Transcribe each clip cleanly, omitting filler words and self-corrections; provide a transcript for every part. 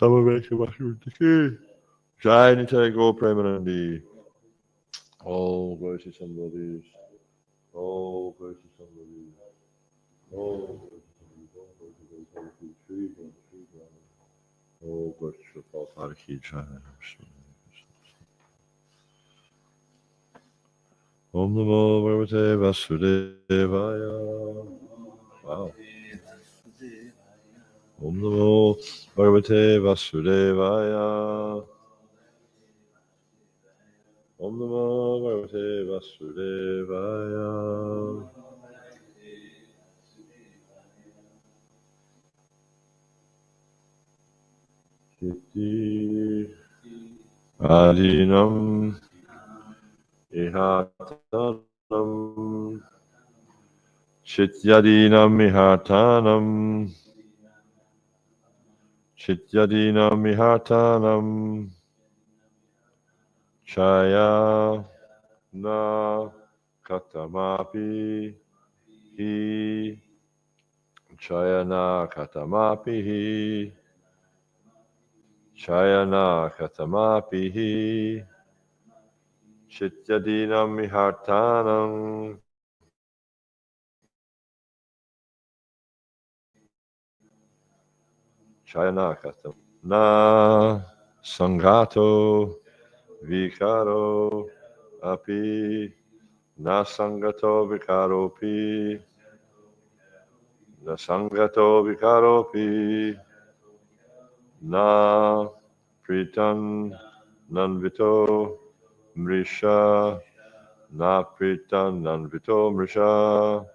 Samaveka Bhakti. Jai Nitai Go Premanandi. Oh, glory to somebody. Oh, glory to somebody. Oh, glory to somebody. Oh, glory to Prabhupada ki Jai. Om Namo Bhagavate Vasudevaya. Wow. Om Namo Bhagavate Vasudevaya. Om Namo Bhagavate Vasudevaya. Chitti Adinam Ihatanam Chityadinam Ihatanam Chityadinam Ihatanam Chaya Na Katamapi Hi Chaya Na Katamapi Hi Chaya Na Katamapi Hi Chityadinam Ihatanam Chayana Katam Na Sangato Vikaro Api Na Sangato Vikaropi Na Sangato Vikaropi Na Pritan Nanvito Mrisha Na Pritan Nanvito Mrisha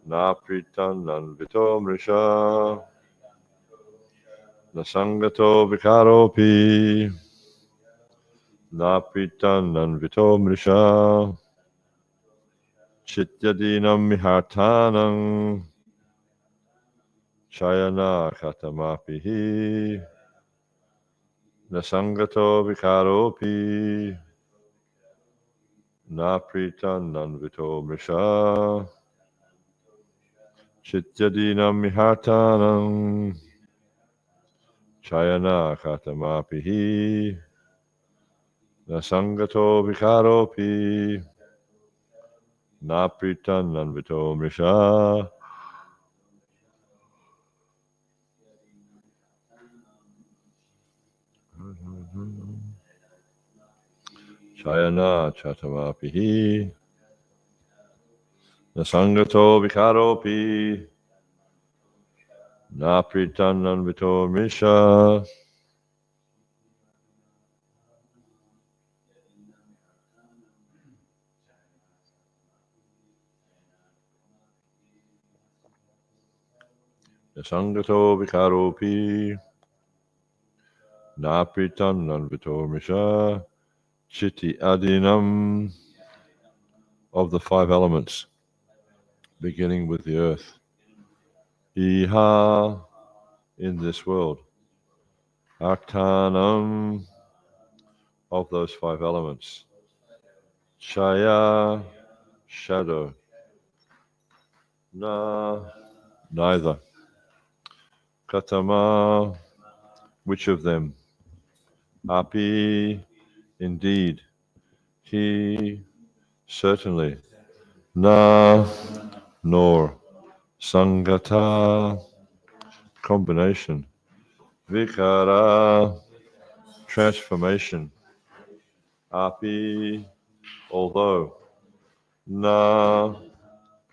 Na Pritan Nanvito Mrisha Na Sangato Vikaropi Na Pritan Nanvito Mrisha Chityadinam Mihartanam Chayana Katamapihi Nasangato Vikaropi Napritan Nanvito Mrisha Chityadinam Mihartanam Chayana Katamapihi Nasangato Vikaropi Napritan Nanvito Mrisha Chayana Chatamapihi Nasangato Vikaropi Napritan Nanvito Mrisha Nasangato Vikaropi Napritan Nanvito Mrisha Chitti Adinam of the five elements, beginning with the earth. Iha in this world. Artanam of those five elements. Chaya shadow. Na neither. Katama which of them? Api indeed. He certainly. Na nor. Sangata combination. Vikara transformation. Api although. Na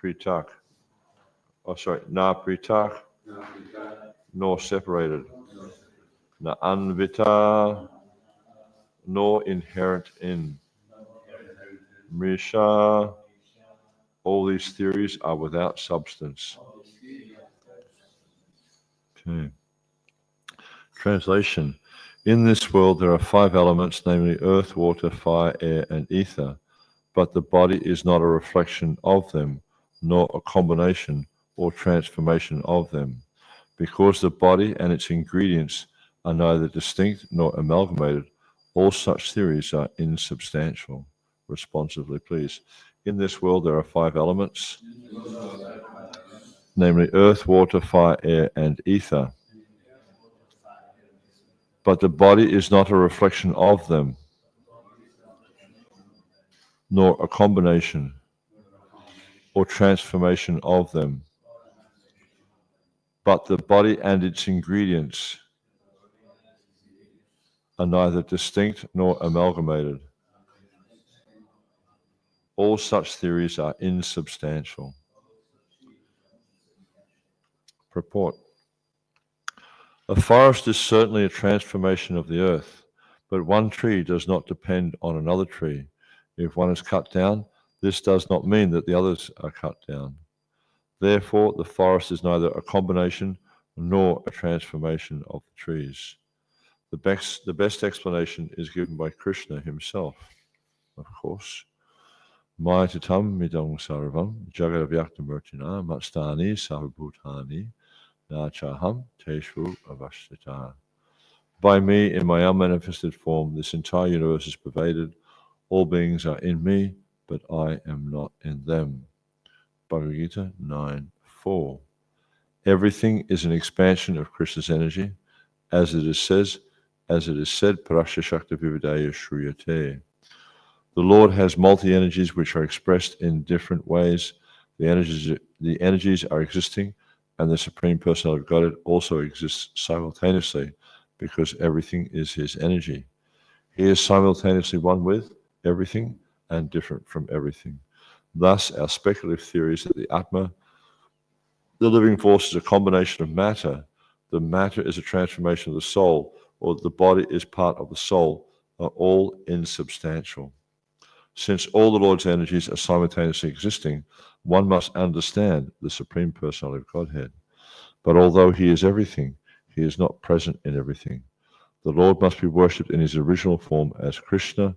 pritak. Oh sorry, na pritak nor separated. Na anvita nor inherent in. Mrisha, all these theories are without substance. Okay. Translation. In this world there are five elements, namely earth, water, fire, air, and ether, but the body is not a reflection of them, nor a combination or transformation of them. Because the body and its ingredients are neither distinct nor amalgamated, all such theories are insubstantial. Responsively, please. In this world there are five elements, namely earth, water, fire, air, and ether. but the body is not a reflection of them, nor a combination or transformation of them, but the body and its ingredients are neither distinct nor amalgamated. All such theories are insubstantial. Purport. A forest is certainly a transformation of the earth, but one tree does not depend on another tree. If one is cut down, this does not mean that the others are cut down. Therefore, the forest is neither a combination nor a transformation of the trees. The best explanation is given by Krishna himself, of course. Maya tatam midam sarvam jagadavyaktamurtina matstani sarvabhutani nachaham teshu avasthita. By me, in my unmanifested form, this entire universe is pervaded. All beings are in me, but I am not in them. Bhagavad Gita 9:4. Everything is an expansion of Krishna's energy, as it is said, Parasya Shakta Vividaya Shruyate. The Lord has multi-energies which are expressed in different ways. The energies are existing, and the Supreme Personality of Godhead also exists simultaneously, because everything is his energy. He is simultaneously one with everything and different from everything. Thus, our speculative theories that the Atma, the living force, is a combination of matter, the matter is a transformation of the soul, or the body is part of the soul, are all insubstantial. Since all the Lord's energies are simultaneously existing, one must understand the Supreme Personality of Godhead. But although he is everything, he is not present in everything. The Lord must be worshipped in his original form as Krishna.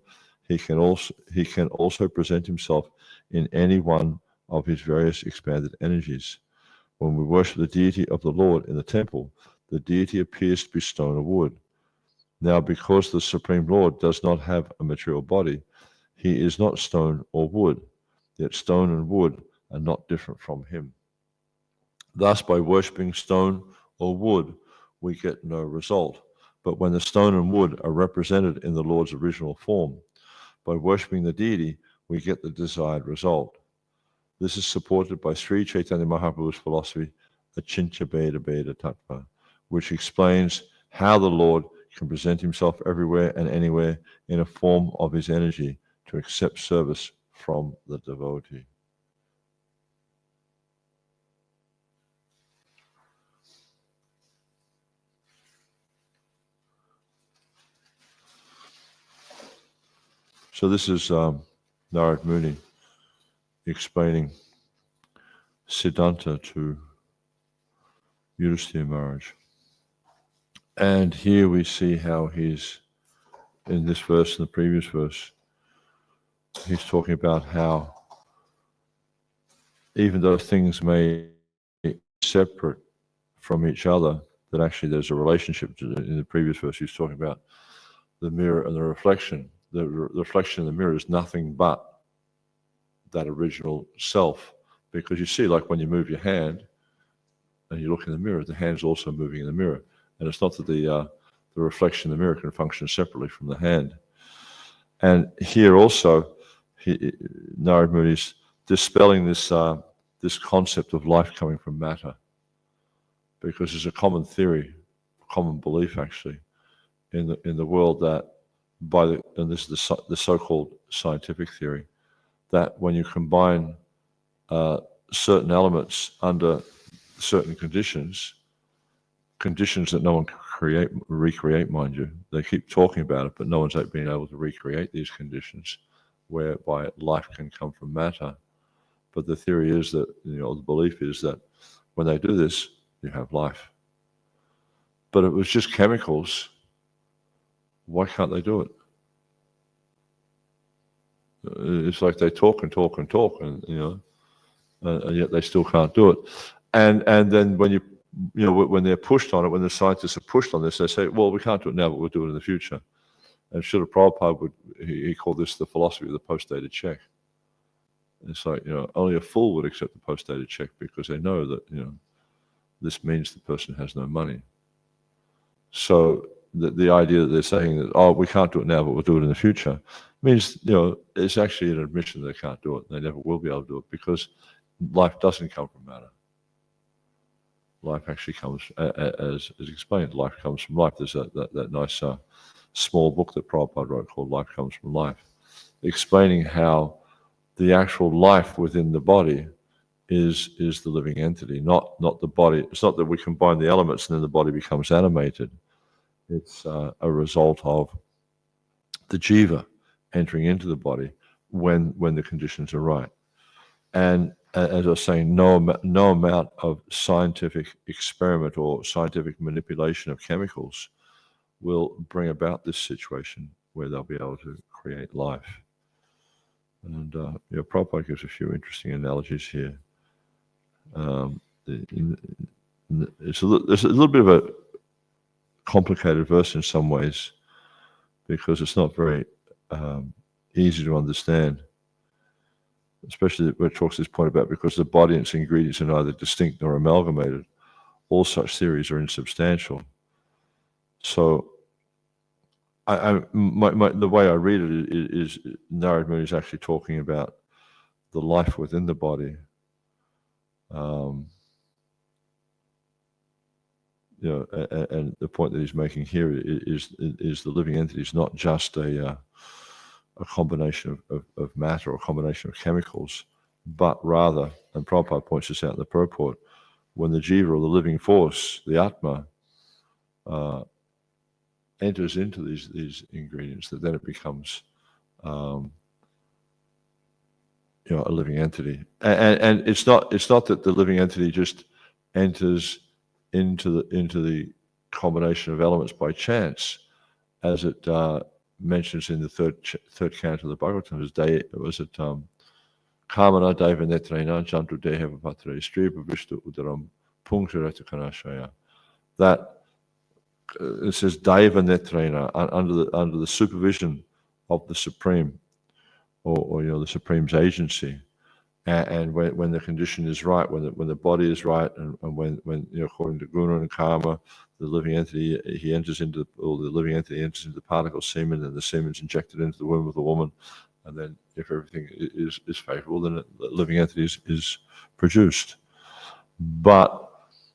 He can also present himself in any one of his various expanded energies. When we worship the deity of the Lord in the temple, the deity appears to be stone or wood. Now, because the Supreme Lord does not have a material body, he is not stone or wood, yet stone and wood are not different from him. Thus, by worshipping stone or wood, we get no result. But when the stone and wood are represented in the Lord's original form, by worshipping the deity, we get the desired result. This is supported by Sri Chaitanya Mahaprabhu's philosophy, Achintya Bheda Bheda Tattva, which explains how the Lord can present himself everywhere and anywhere in a form of his energy to accept service from the devotee. So this is Narad Muni explaining Siddhanta to Yudhisthira Maharaj. And here we see how he's, in this verse and the previous verse, he's talking about how even though things may be separate from each other, that actually there's a relationship. In the previous verse, he's talking about the mirror and the reflection. The reflection in the mirror is nothing but that original self. Because you see, like when you move your hand and you look in the mirror, the hand's also moving in the mirror. And it's not that the reflection in the mirror can function separately from the hand. And here also, Narad Muni is dispelling this concept of life coming from matter, because there's a common theory, common belief actually, in the world that and this is the so-called scientific theory, that when you combine certain elements under certain conditions that no one can recreate, mind you. They keep talking about it, but no one's been able to recreate these conditions whereby life can come from matter. But the theory is that, the belief is that when they do this, you have life. But it was just chemicals. Why can't they do it? It's like they talk and talk and talk, and and yet they still can't do it. And then when when they're pushed on it, when the scientists are pushed on this, they say, well, we can't do it now, but we'll do it in the future. And Srila Prabhupada he called this the philosophy of the post-dated check. It's like, only a fool would accept the post-dated check, because they know that, this means the person has no money. So the idea that they're saying that, oh, we can't do it now, but we'll do it in the future, means, it's actually an admission that they can't do it. They never will be able to do it, because life doesn't come from matter. Life actually comes, as explained, life comes from life. There's that nice small book that Prabhupada wrote called Life Comes from Life, explaining how the actual life within the body is the living entity, not the body. It's not that we combine the elements and then the body becomes animated. It's a result of the jiva entering into the body when the conditions are right. And as I was saying, no amount of scientific experiment or scientific manipulation of chemicals will bring about this situation where they'll be able to create life. And Prabhupada gives a few interesting analogies here. It's a little bit of a complicated verse in some ways, because it's not very easy to understand, especially where it talks this point about because the body and its ingredients are neither distinct nor amalgamated, all such theories are insubstantial. So the way I read it is Narad Muni is actually talking about the life within the body. And the point that he's making here is the living entity is not just a combination of matter or a combination of chemicals, but rather, and Prabhupada points this out in the purport, when the jiva or the living force, the atma, enters into these ingredients, that then it becomes a living entity. And it's not that the living entity just enters into the combination of elements by chance, as it mentions in the third canto of the Bhagavatam. Kamana daiva netrena jantu deheva patre stripa vishtu udaram punktarata kanashaya. That it says daiva netrena, under the supervision of the Supreme, or the Supreme's agency. And when the condition is right, when the body is right, and when according to guna and karma, the living entity enters into the particle semen, and the semen is injected into the womb of the woman, and then if everything is favorable, then the living entity is produced. But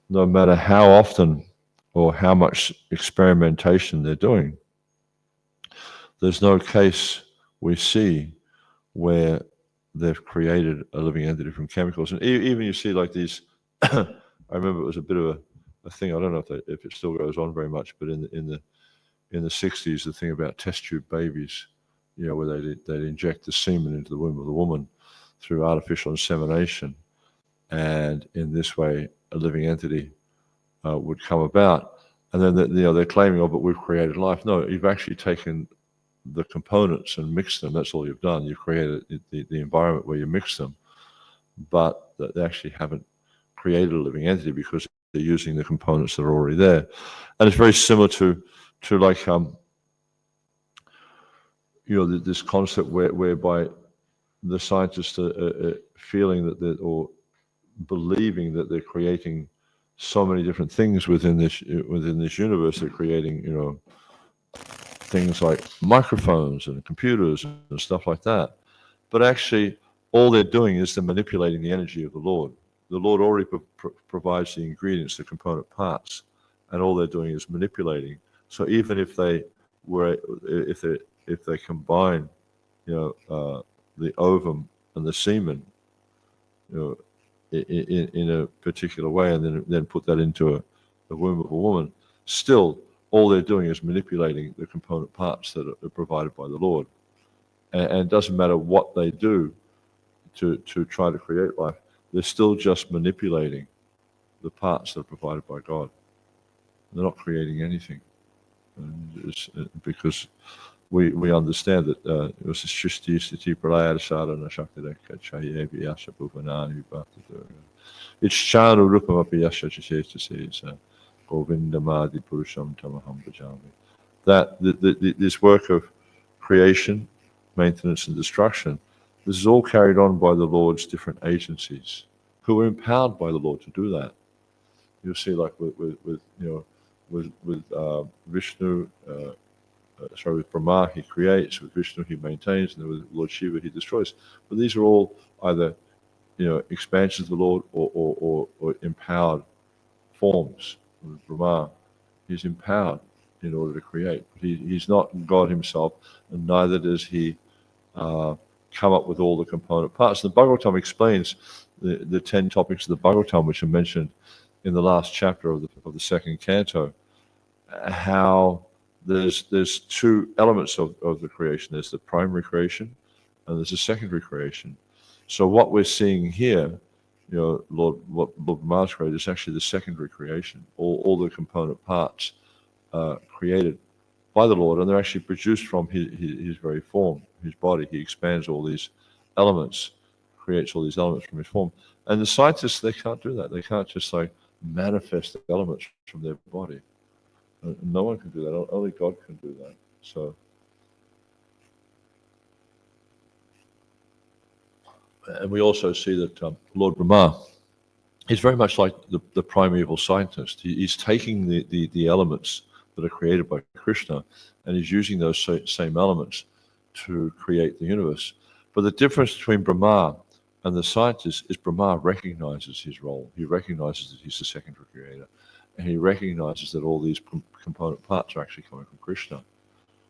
no matter how often or how much experimentation they're doing, there's no case we see where they've created a living entity from chemicals. And even you see like these, I remember it was a bit of a thing, I don't know if it still goes on very much, but in the 60s, the thing about test tube babies, where they'd inject the semen into the womb of the woman through artificial insemination. And in this way, a living entity would come about. And then they're claiming, oh, but we've created life. No, you've actually taken the components and mix them. That's all you've done. You've created the environment where you mix them, but they actually haven't created a living entity, because they're using the components that are already there. And it's very similar to like this concept whereby the scientists are feeling that or believing that they're creating so many different things within this universe. They're creating things like microphones and computers and stuff like that. But actually, all they're doing is they're manipulating the energy of the Lord. The Lord already provides the ingredients, the component parts, and all they're doing is manipulating. So even if they combine, the ovum and the semen, in a particular way, and then put that into the womb of a woman, still, all they're doing is manipulating the component parts that are provided by the Lord. And it doesn't matter what they do to try to create life, they're still just manipulating the parts that are provided by God. They're not creating anything. Because we understand that it was a Shristi Sthiti Pralaya Sadhana Shakti Chaye Vyasha Bhuvanani Bhakti. It's Chanu Rupam Api Yasha Chesesa. Govindamadi Purusham Tamaham Bhajami. That this work of creation, maintenance, and destruction, this is all carried on by the Lord's different agencies, who are empowered by the Lord to do that. You'll see, like with Vishnu, with Brahma he creates, with Vishnu he maintains, and then with Lord Shiva he destroys. But these are all either expansions of the Lord or empowered forms. With Brahma, he's empowered in order to create. But he's not God himself, and neither does he come up with all the component parts. The Bhagavatam explains the 10 topics of the Bhagavatam, which are mentioned in the last chapter of the second canto, how there's two elements of the creation. There's the primary creation and there's a secondary creation. So what we're seeing here, what Lord Brahma's created is actually the secondary creation. All the component parts created by the Lord, and they're actually produced from his very form, his body. He expands all these elements, creates all these elements from his form. And the scientists, they can't do that. They can't just manifest the elements from their body. No one can do that. Only God can do that. So, and we also see that Lord Brahma is very much like the primeval scientist. He's taking the elements that are created by Krishna, and he's using those same elements to create the universe. But the difference between Brahma and the scientist is Brahma recognizes his role. He recognizes that he's the secondary creator, and he recognizes that all these component parts are actually coming from Krishna.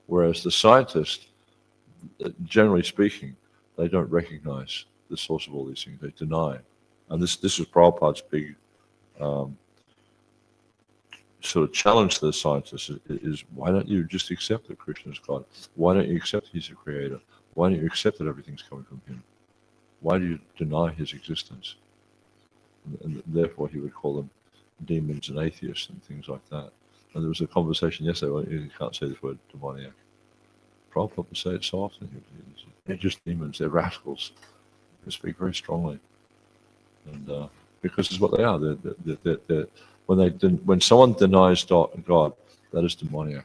Whereas the scientist, generally speaking, they don't recognize the source of all these things. They deny. And this is Prabhupada's big sort of challenge to the scientists is why don't you just accept that Krishna is God? Why don't you accept he's a creator? Why don't you accept that everything's coming from him? Why do you deny his existence? And therefore he would call them demons and atheists and things like that. And there was a conversation yesterday, well, you can't say this word, demoniac. Prabhupada would say it so often. They're just demons, they're rascals. They speak very strongly. And because it's what they are. They're when someone denies God, that is demoniac.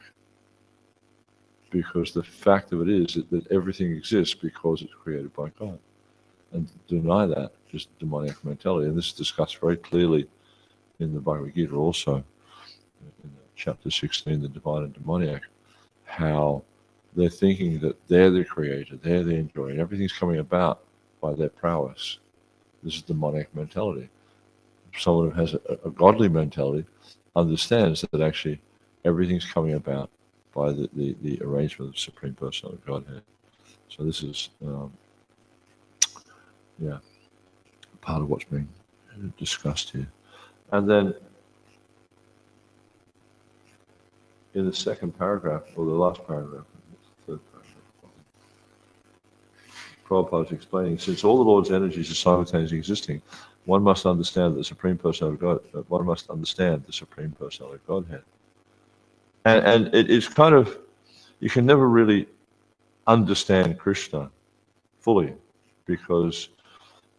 Because the fact of it is that everything exists because it's created by God. And to deny that is demoniac mentality. And this is discussed very clearly in the Bhagavad Gita also, in chapter 16, the divine and demoniac, how they're thinking that they're the creator, they're the enjoyer, and everything's coming about by their prowess. This is demoniac mentality. Someone who has a godly mentality understands that actually everything's coming about by the arrangement of the Supreme Personality of Godhead. So this is, part of what's being discussed here. And then in the second paragraph, or the last paragraph, the third paragraph, Prabhupada is explaining, since all the Lord's energies are simultaneously existing, one must understand the Supreme Personality of God. One must understand the Supreme Personality of Godhead. And it's kind of, you can never really understand Krishna fully, because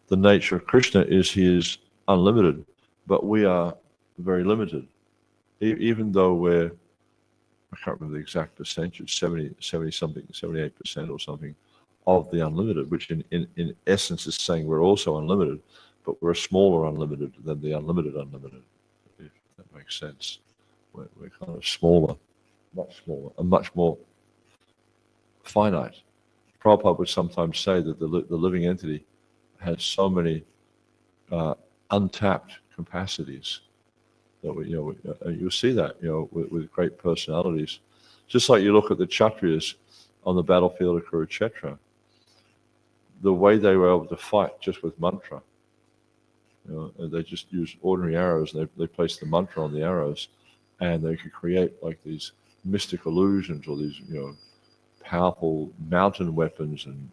the nature of Krishna is he is unlimited, but we are very limited. Even though we're, I can't remember the exact percentage, 70 something, 78% or something of the unlimited, which in essence is saying we're also unlimited, but we're a smaller unlimited than the unlimited, if that makes sense. We're kind of smaller, and much more finite. Prabhupada would sometimes say that the living entity has so many untapped capacities that you'll see that with great personalities. Just like you look at the Kshatriyas on the battlefield of Kurukshetra, the way they were able to fight just with mantra. They just used ordinary arrows, and they placed the mantra on the arrows, and they could create like these mystic illusions or these powerful mountain weapons and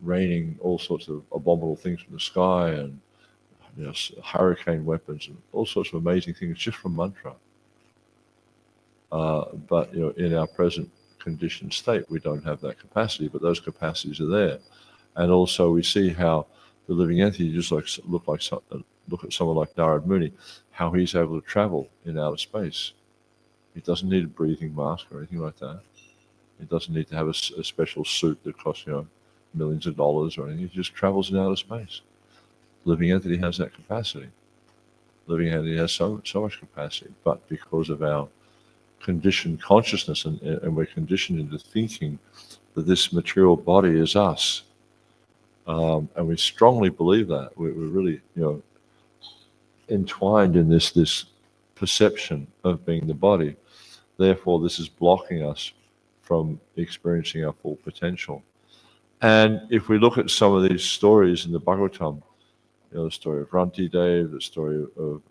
raining all sorts of abominable things from the sky, and hurricane weapons and all sorts of amazing things just from mantra. But in our present conditioned state, we don't have that capacity, but those capacities are there. And also we see how the living entity, just look at someone like Narad Muni, how he's able to travel in outer space. He doesn't need a breathing mask or anything like that. He doesn't need to have a special suit that costs millions of dollars or anything. He just travels in outer space. Living entity has that capacity. Living entity has so much capacity, but because of our conditioned consciousness, and we're conditioned into thinking that this material body is us. And we strongly believe that. We're really, entwined in this perception of being the body. Therefore, this is blocking us from experiencing our full potential. And if we look at some of these stories in the Bhagavatam, the story of Ranti Dev, the story of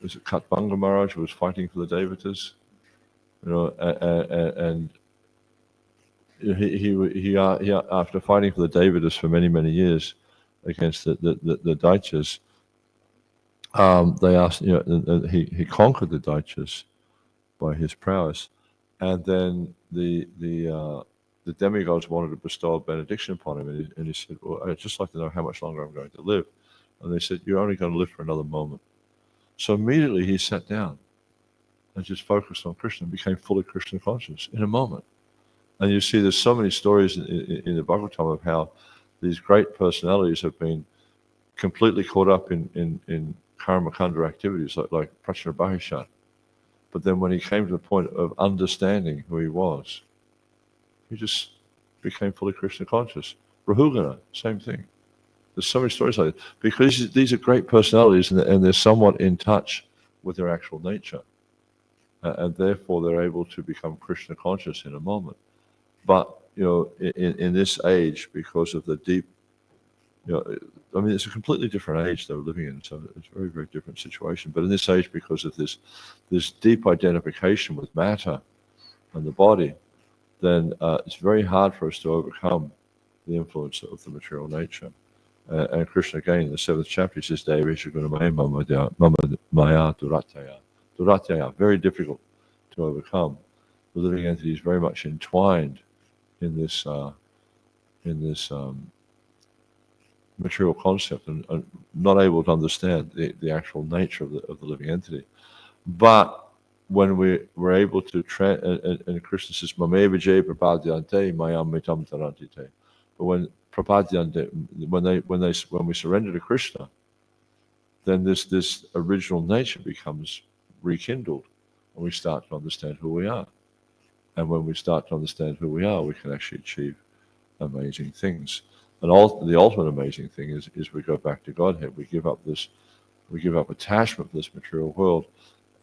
is it Katbanga Maharaj who was fighting for the Devatas, and he after fighting for the Devatas for many years against the Daityas, they asked, he conquered the Daityas by his prowess, and then the demigods wanted to bestow a benediction upon him, and he said, "Well, I'd just like to know how much longer I'm going to live." And they said, "You're only going to live for another moment." So immediately he sat down and just focused on Krishna and became fully Krishna conscious in a moment. And you see there's so many stories in the Bhagavatam of how these great personalities have been completely caught up in karma kanda activities like Prachna Bahishat. But then when he came to the point of understanding who he was, he just became fully Krishna conscious. Rahugana, same thing. There's so many stories like this. Because these are great personalities and they're somewhat in touch with their actual nature. And therefore they're able to become Krishna conscious in a moment. But, in this age, because of the deep, it's a completely different age they're living in, so it's a very, very different situation. But in this age, because of this deep identification with matter and the body, then it's very hard for us to overcome the influence of the material nature. And Krishna, again, in the 7th chapter, he says, Devesha Gunamaya Mama Maya Durataya. Durataya, very difficult to overcome. The living entity is very much entwined in this material concept and not able to understand the actual nature of the living entity. But when we're able to, and Krishna says, Mame Vijay Prapadyante Mayam Mitam Tarantite. But when Prapadyante, when we surrender to Krishna, then this original nature becomes rekindled, and we start to understand who we are. And when we start to understand who we are, we can actually achieve amazing things. And the ultimate amazing thing is we go back to Godhead. We give up attachment to this material world,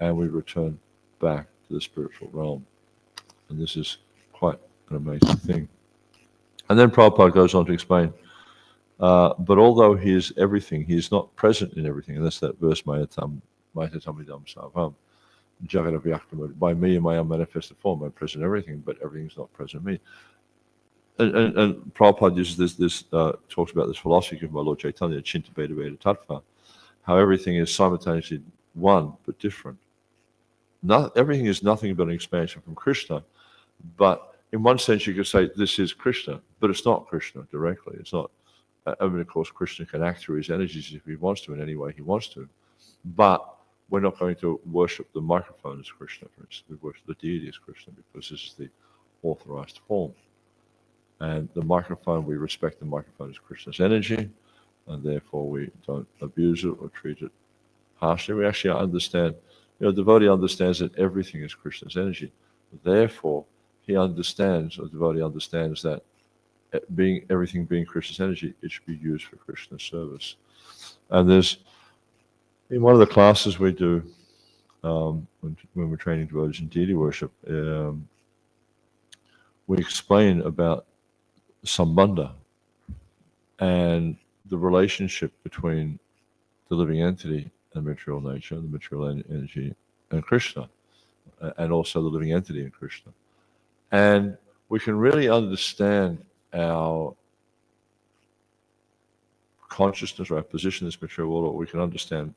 and we return back to the spiritual realm. And this is quite an amazing thing. And then Prabhupada goes on to explain, but although he is everything, he is not present in everything. And that's that verse, Mayatamidam Sarvam. By me in my unmanifested form, I'm present in everything, but everything is not present in me. And Prabhupada uses this talks about this philosophy given by Lord Chaitanya, Chinta Veda Veda Tattva, how everything is simultaneously one but different. Everything is nothing but an expansion from Krishna, but in one sense you could say this is Krishna, but it's not Krishna directly. It's not. Of course, Krishna can act through his energies if he wants to in any way he wants to, but we're not going to worship the microphone as Krishna, for instance. We worship the deity as Krishna because this is the authorized form. And the microphone, we respect the microphone as Krishna's energy, and therefore we don't abuse it or treat it harshly. We actually understand, the devotee understands that everything is Krishna's energy. Therefore, the devotee understands that everything being Krishna's energy, it should be used for Krishna's service. And there's, in one of the classes we do, when we're training devotees in deity worship, we explain about Sambandha and the relationship between the living entity and material nature, the material energy, and Krishna, and also the living entity in Krishna. And we can really understand our consciousness or our position in this material world, or we can understand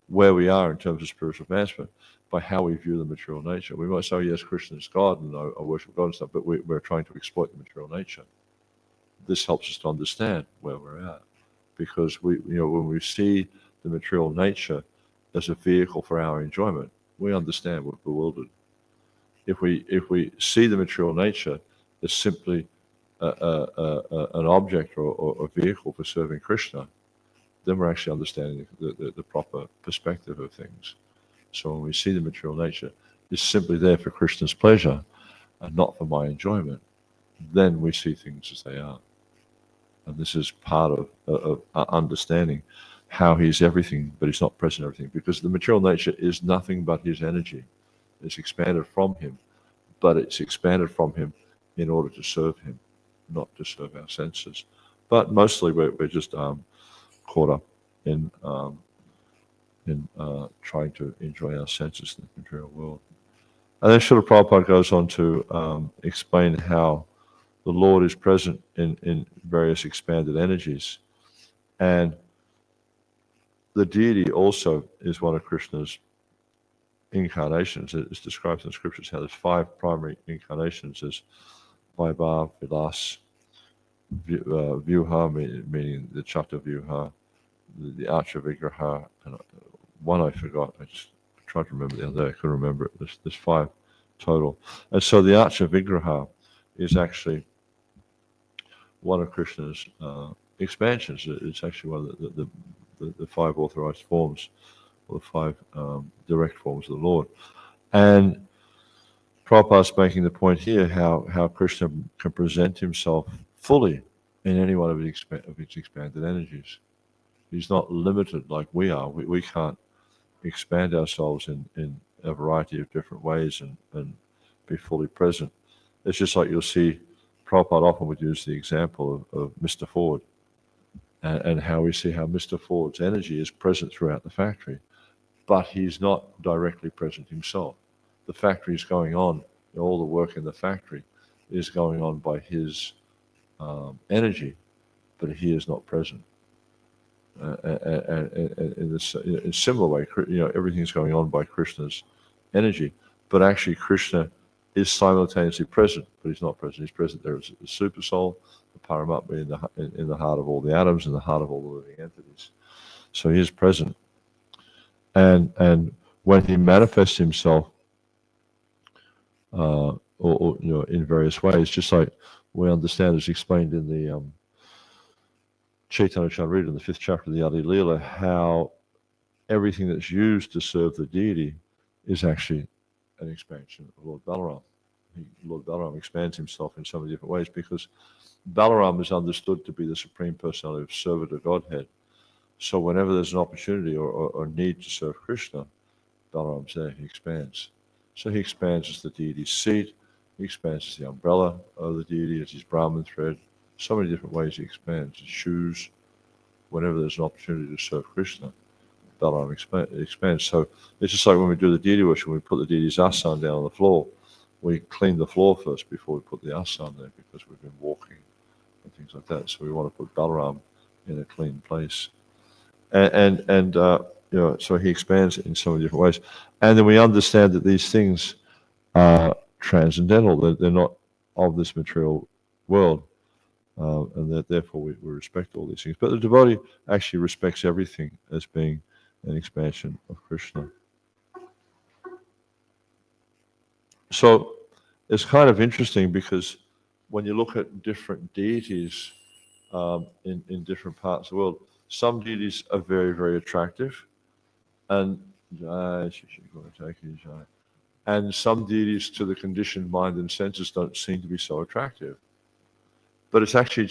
where we are in terms of spiritual advancement by how we view the material nature. We might say, oh, yes, Krishna is God and I worship God and stuff, but we're trying to exploit the material nature. This helps us to understand where we're at, because when we see the material nature as a vehicle for our enjoyment, we understand we're bewildered. If we see the material nature as simply an object or a vehicle for serving Krishna, then we're actually understanding the proper perspective of things. So when we see the material nature is simply there for Krishna's pleasure and not for my enjoyment, then we see things as they are. And this is part of understanding how he's everything, but he's not present in everything, because the material nature is nothing but his energy. It's expanded from him, but it's expanded from him in order to serve him, not to serve our senses. But mostly we're just caught up in trying to enjoy our senses in the material world. And then Srila Prabhupada goes on to explain how the Lord is present in various expanded energies. And the deity also is one of Krishna's incarnations. It's described in the scriptures how there's 5 primary incarnations. There's Vaibhav, Vilas, Vyuha, meaning the Chata Vyuha, the Archa Vigraha, and one I forgot. I just tried to remember the other day. I couldn't remember it. There's 5 total. And so the Archa Vigraha is actually one of Krishna's expansions. It's actually one of the 5 authorized forms, or the 5 direct forms of the Lord. And Prabhupada's making the point here how Krishna can present himself fully in any one of his expanded energies. He's not limited like we are. We can't expand ourselves in a variety of different ways and be fully present. It's just like you'll see Prabhupada often would use the example of Mr. Ford, and how we see how Mr. Ford's energy is present throughout the factory, but he's not directly present himself. The factory is going on, all the work in the factory is going on by his energy, but he is not present. And in a similar way, everything's going on by Krishna's energy, but actually Krishna is simultaneously present, but he's not present. He's present there as the super soul, the Paramatma in the heart of all the atoms, in the heart of all the living entities. So he is present, and when he manifests himself, or in various ways, just like we understand, as explained in the Chaitanya Charitamrita in the 5th chapter of the Adi Leela, how everything that's used to serve the deity is actually an expansion of Lord Balaram. Lord Balaram expands himself in so many different ways because Balaram is understood to be the Supreme Personality of Servant of Godhead. So whenever there's an opportunity or need to serve Krishna, Balaram's there, he expands. So he expands as the deity's seat, he expands as the umbrella of the deity, as his Brahman thread. So many different ways he expands. His shoes, whenever there's an opportunity to serve Krishna, Balaram expands. So it's just like when we do the deity worship, we put the deity's asana down on the floor, we clean the floor first before we put the asana there because we've been walking and things like that. So we want to put Balaram in a clean place. So he expands in so many different ways. And then we understand that these things are transcendental. They're not of this material world. And that therefore we respect all these things. But the devotee actually respects everything as being an expansion of Krishna. So it's kind of interesting because when you look at different deities in different parts of the world, some deities are very, very attractive, and some deities to the conditioned mind and senses don't seem to be so attractive. But it's actually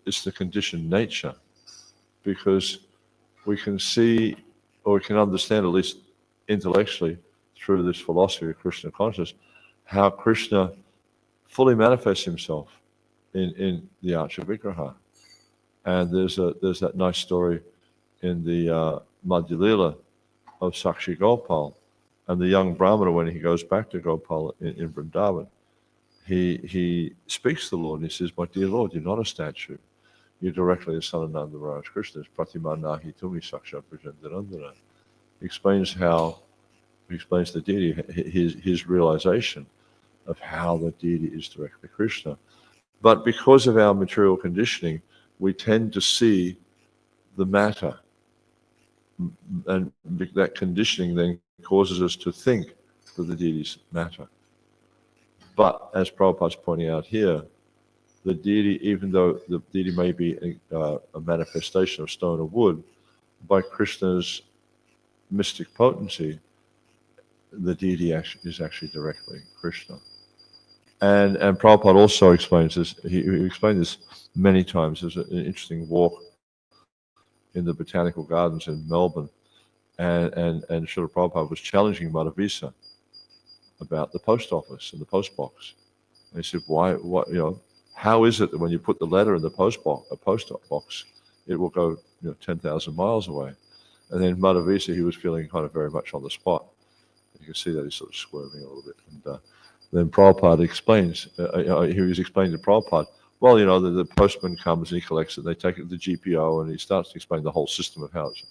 it's the conditioned nature, because we can see, or we can understand, at least intellectually, through this philosophy of Krishna consciousness, how Krishna fully manifests himself in the Archa Vigraha. And there's that nice story in the Madhya Leela of Sakshi Gopal, and the young Brahmana, when he goes back to Gopal in Vrindavan, he speaks to the Lord and he says, "My dear Lord, you're not a statue. You're directly a son of Nanda Maharaj Krishna. Pratima nahi tumi sakshat prajandanandana." He explains the deity, his realization of how the deity is directly Krishna. But because of our material conditioning, we tend to see the matter. And that conditioning then causes us to think that the deities matter. But as Prabhupada's pointing out here, the deity, even though the deity may be a manifestation of stone or wood, by Krishna's mystic potency, the deity is actually directly Krishna. And Prabhupada also explains this. He explained this many times. There's an interesting walk in the Botanical Gardens in Melbourne, and Srila Prabhupada was challenging Madhavisa about the post office and the post box. And he said, "Why? What? How is it that when you put the letter in the post box, it will go 10,000 miles away?" And then Madhavisa, he was feeling kind of very much on the spot. You can see that he's sort of squirming a little bit. And then Prabhupada explains, he was explaining to Prabhupada, well, the postman comes and he collects it, they take it to the GPO, and he starts to explain the whole system of how it's,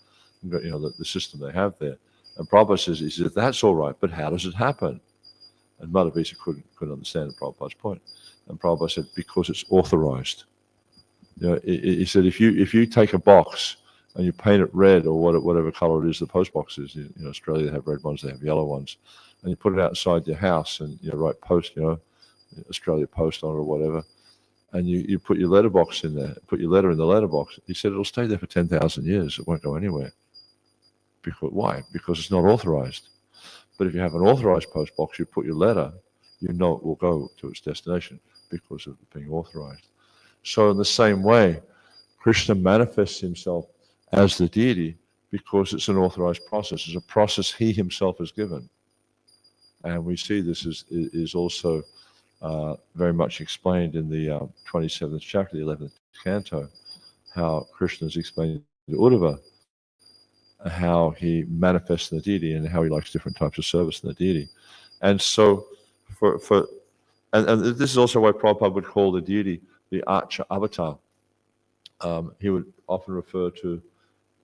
the system they have there. And Prabhupada says, he says, that's all right, but how does it happen? And Madhavisa couldn't understand Prabhupada's point. And Prabhupada said, because it's authorized. He said, if you take a box and you paint it red or whatever color it is the post box is, in Australia they have red ones, they have yellow ones, and you put it outside your house and you write post, Australia Post on it or whatever, and you put your letterbox in there, put your letter in the letterbox, he said it'll stay there for 10,000 years, it won't go anywhere. Why? Because it's not authorized. But if you have an authorized post box, you put your letter, it will go to its destination because of it being authorized. So in the same way, Krishna manifests himself as the deity because it's an authorized process. It's a process he himself has given. And we see this is also very much explained in the 27th chapter, the 11th canto, how Krishna is explaining to Uddhava how he manifests the deity and how he likes different types of service in the deity. And so and this is also why Prabhupada would call the deity the Archa Avatar. He would often refer to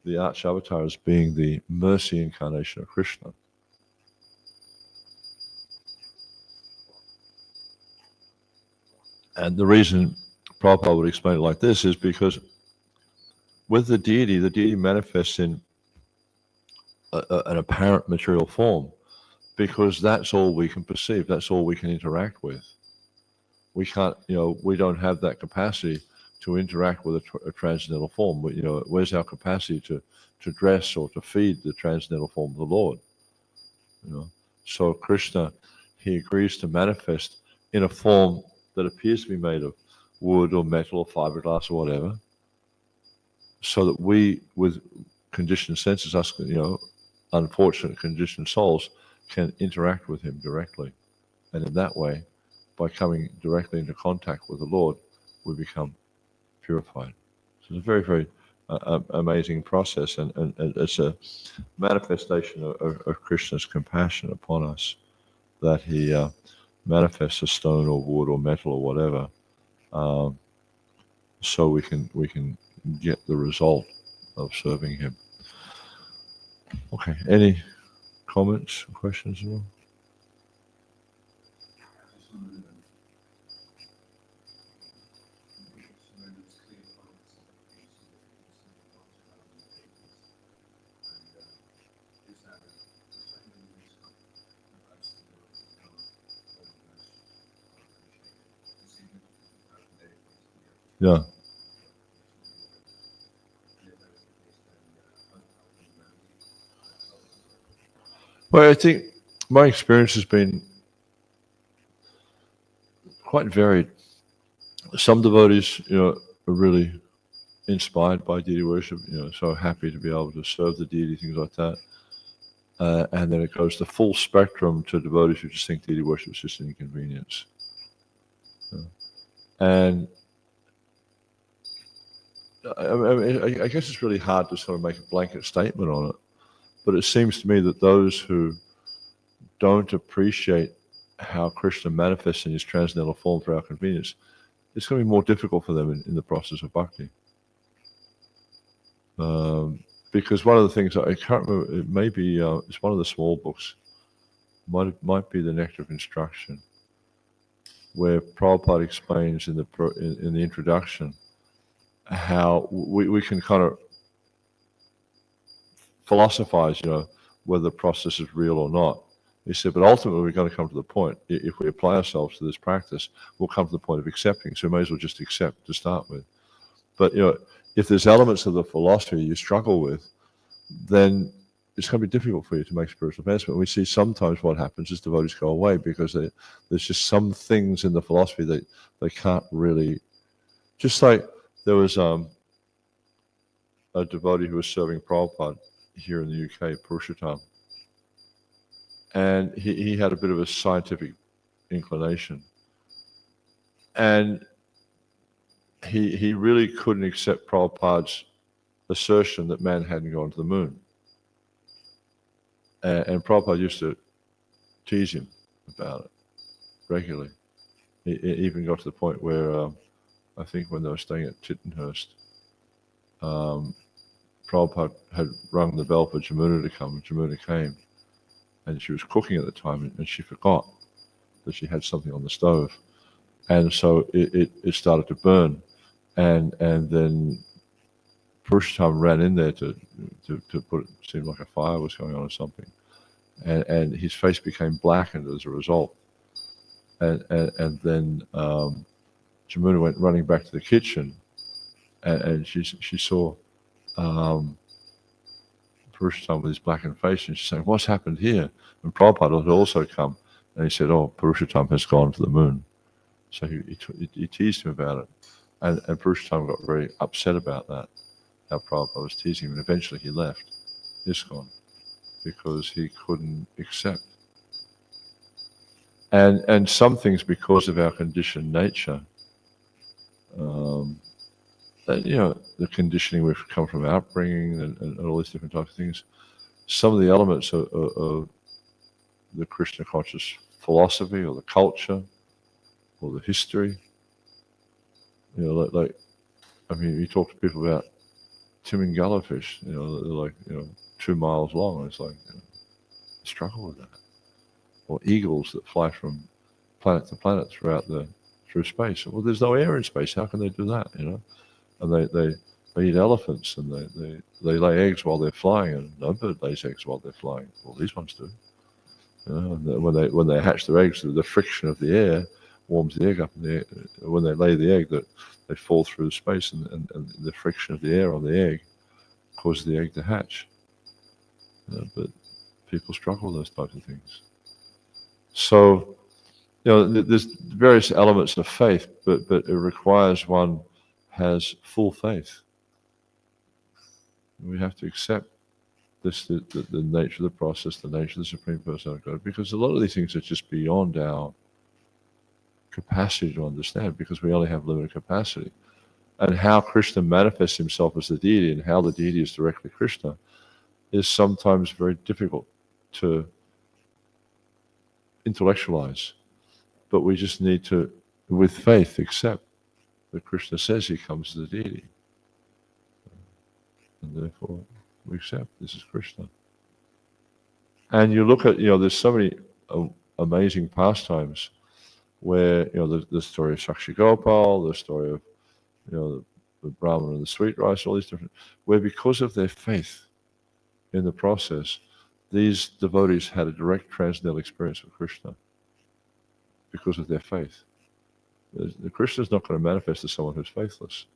the Archa Avatar as being the mercy incarnation of Krishna. And the reason Prabhupada would explain it like this is because with the deity manifests in an apparent material form, because that's all we can perceive, that's all we can interact with. We can't, we don't have that capacity to interact with a transcendental form. Where's our capacity to dress or to feed the transcendental form of the Lord? So Krishna, he agrees to manifest in a form that appears to be made of wood or metal or fiberglass or whatever, so that we, with conditioned senses, us, unfortunate conditioned souls, can interact with him directly. And in that way, by coming directly into contact with the Lord, we become purified. So it's a very, very amazing process, and it's a manifestation of Krishna's compassion upon us, that he manifests a stone or wood or metal or whatever, so we can get the result of serving him. Okay, any comments, questions at all? Yeah. Well, I think my experience has been quite varied. Some devotees, are really inspired by deity worship, so happy to be able to serve the deity, things like that. And then it goes the full spectrum to devotees who just think deity worship is just an inconvenience. And I guess it's really hard to sort of make a blanket statement on it, but it seems to me that those who don't appreciate how Krishna manifests in his transcendental form for our convenience, it's going to be more difficult for them in the process of bhakti. Because one of the things, I can't remember, it may be, it's one of the small books, might be the Nectar of Instruction, where Prabhupada explains in the introduction how we can kind of philosophize, whether the process is real or not. He said, but ultimately we're going to come to the point, if we apply ourselves to this practice, we'll come to the point of accepting. So we may as well just accept to start with. But, if there's elements of the philosophy you struggle with, then it's going to be difficult for you to make spiritual advancement. We see sometimes what happens is devotees go away because there's just some things in the philosophy that they can't really. Just like there was a devotee who was serving Prabhupada here in the UK, Purushottam, and he had a bit of a scientific inclination, and he really couldn't accept Prabhupada's assertion that man hadn't gone to the moon. And Prabhupada used to tease him about it regularly. It even got to the point where I think when they were staying at Tittenhurst, Prabhupada had rung the bell for Jamuna to come, and Jamuna came, and she was cooking at the time, and she forgot that she had something on the stove, and so it started to burn, and then Purushottam ran in there to put it. Seemed like a fire was going on or something, and his face became blackened as a result, and then Jamuna went running back to the kitchen, and she saw Purushottam with his blackened face, and she's saying, "What's happened here?" And Prabhupada had also come, and he said, "Oh, Purushottam has gone to the moon." So he teased him about it, and Purushottam got very upset about that, how Prabhupada was teasing him, and eventually he left ISKCON because he couldn't accept. And some things, because of our conditioned nature, the conditioning we've come from our upbringing and all these different types of things, some of the elements of the Krishna conscious philosophy or the culture or the history, you talk to people about Timingala fish, they're like 2 miles long. It's like struggle with that. Or eagles that fly from planet to planet through space. Well, there's no air in space. How can they do that? And they eat elephants, and they lay eggs while they're flying, and no bird lays eggs while they're flying. Well, these ones do. And when they hatch their eggs, the friction of the air warms the egg up, and when they lay the egg, that they fall through space, and the friction of the air on the egg causes the egg to hatch. But people struggle with those types of things. So, there's various elements of faith, but it requires one has full faith. We have to accept this, the nature of the process, the nature of the Supreme Personality of God, because a lot of these things are just beyond our capacity to understand, because we only have limited capacity. And how Krishna manifests himself as the deity, and how the deity is directly Krishna, is sometimes very difficult to intellectualize. But we just need to, with faith, accept that Krishna says he comes as the deity. And therefore, we accept this is Krishna. And you look at, there's so many amazing pastimes where, the story of Sakshi Gopal, the story of, the Brahman and the sweet rice, all these different, where because of their faith in the process, these devotees had a direct transcendental experience with Krishna because of their faith. The Krishna is not going to manifest as someone who's faithless.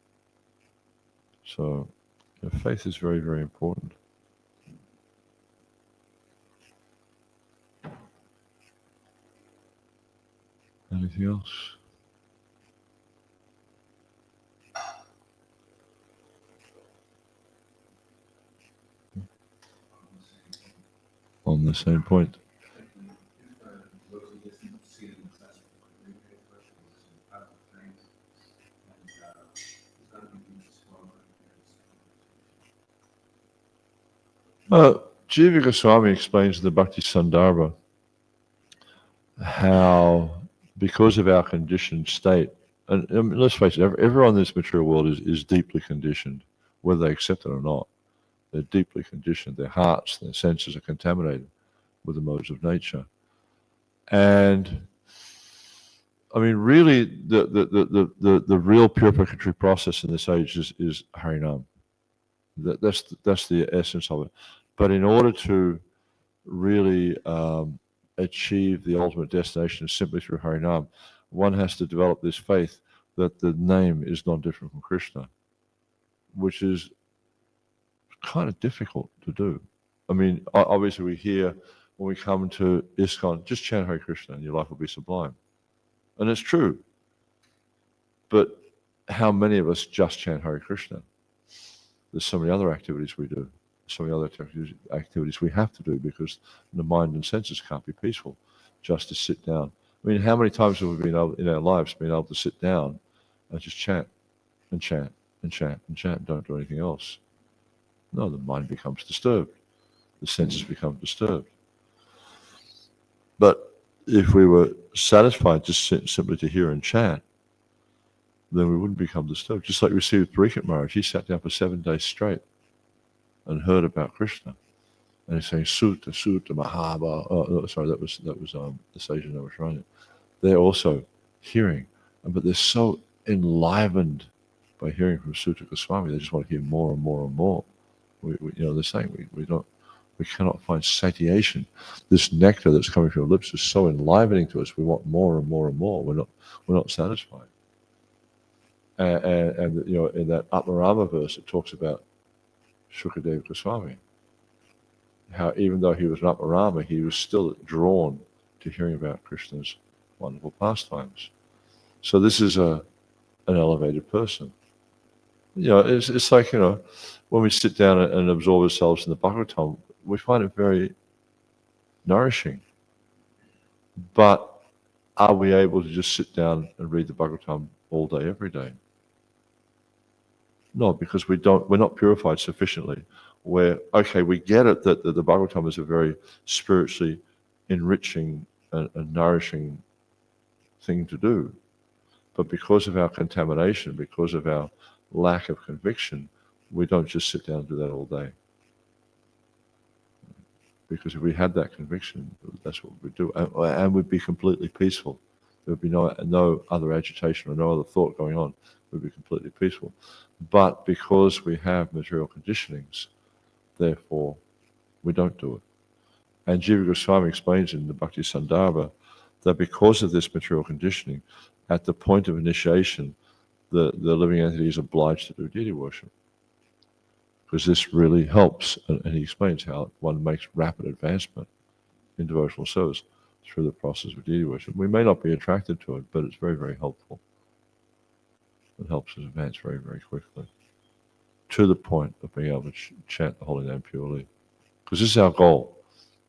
So, faith is very, very important. Anything else? On the same point. Jiva Goswami explains in the Bhakti Sandarbha how, because of our conditioned state, and let's face it, everyone in this material world is deeply conditioned, whether they accept it or not. They're deeply conditioned. Their hearts, their senses are contaminated with the modes of nature. And really, the real purificatory process in this age is Harinam. That's the essence of it. But in order to really achieve the ultimate destination simply through Harinam, one has to develop this faith that the name is not different from Krishna, which is kind of difficult to do. I mean, obviously we hear when we come to ISKCON, just chant Hare Krishna and your life will be sublime. And it's true. But how many of us just chant Hare Krishna? There's so many other activities we do, so many other activities we have to do because the mind and senses can't be peaceful just to sit down. I mean, how many times have we been able, in our lives, been able to sit down and just chant and chant and chant and chant and don't do anything else? No, the mind becomes disturbed. The senses become disturbed. But if we were satisfied just simply to hear and chant, then we wouldn't become disturbed. Just like we see with Parikshit Maharaj, he sat down for 7 days straight and heard about Krishna. And he's saying, Sutta, Sutta, Mahaba. Oh, sorry, that was the sage that was running. They're also hearing, but they're so enlivened by hearing from Sutta Goswami. They just want to hear more and more and more. They're saying we cannot find satiation. This nectar that's coming from your lips is so enlivening to us. We want more and more and more. We're not satisfied. And in that Atmarama verse, it talks about Shukadeva Goswami, how even though he was an Atmarama, he was still drawn to hearing about Krishna's wonderful pastimes. So this is an elevated person. It's like, when we sit down and absorb ourselves in the Bhagavatam, we find it very nourishing. But are we able to just sit down and read the Bhagavatam all day, every day? No, because we're not purified sufficiently. We get it that the Bhagavatam is a very spiritually enriching and nourishing thing to do. But because of our contamination, because of our lack of conviction, we don't just sit down and do that all day. Because if we had that conviction, that's what we'd do. And we'd be completely peaceful. There would be no other agitation or no other thought going on. We'd be completely peaceful. But because we have material conditionings, therefore, we don't do it. And Jiva Goswami explains in the Bhakti Sandarbha that because of this material conditioning, at the point of initiation, the living entity is obliged to do deity worship. Because this really helps, and he explains how one makes rapid advancement in devotional service through the process of deity worship. We may not be attracted to it, but it's very, very helpful. It helps us advance very, very quickly to the point of being able to chant the holy name purely. Because this is our goal,